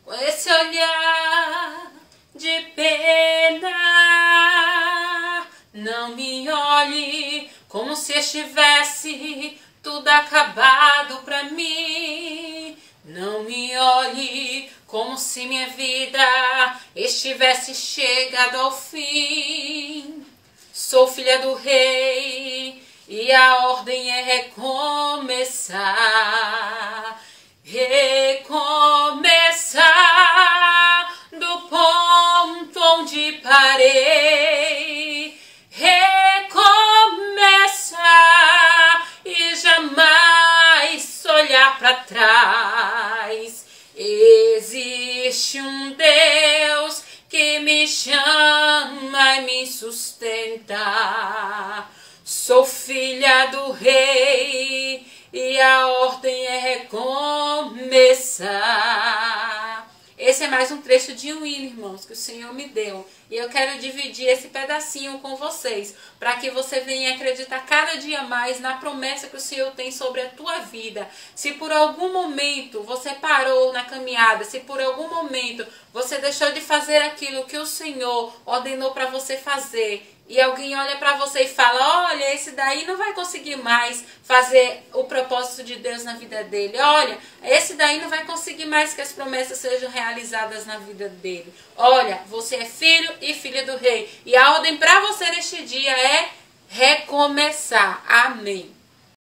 com esse olhar de pena. Não me olhe como se estivesse tudo acabado pra mim. Não me olhe como se minha vida estivesse chegada ao fim. Sou filha do rei e a ordem é recomeçar. Recomeçar do ponto onde parei. Recomeçar e jamais olhar para trás. Existe um Deus que me chama e me sustenta. Sou filha do rei e a ordem é recomeçar. Esse é mais um trecho de um hino, irmãos, que o Senhor me deu. E eu quero dividir esse pedacinho com vocês, para que você venha acreditar cada dia mais na promessa que o Senhor tem sobre a tua vida. Se por algum momento você parou na caminhada, se por algum momento você deixou de fazer aquilo que o Senhor ordenou para você fazer, e alguém olha para você e fala, olha, esse daí não vai conseguir mais fazer o propósito de Deus na vida dele. Olha, esse daí não vai conseguir mais que as promessas sejam realizadas na vida dele. Olha, você é filho e filha do rei. E a ordem para você neste dia é recomeçar. Amém.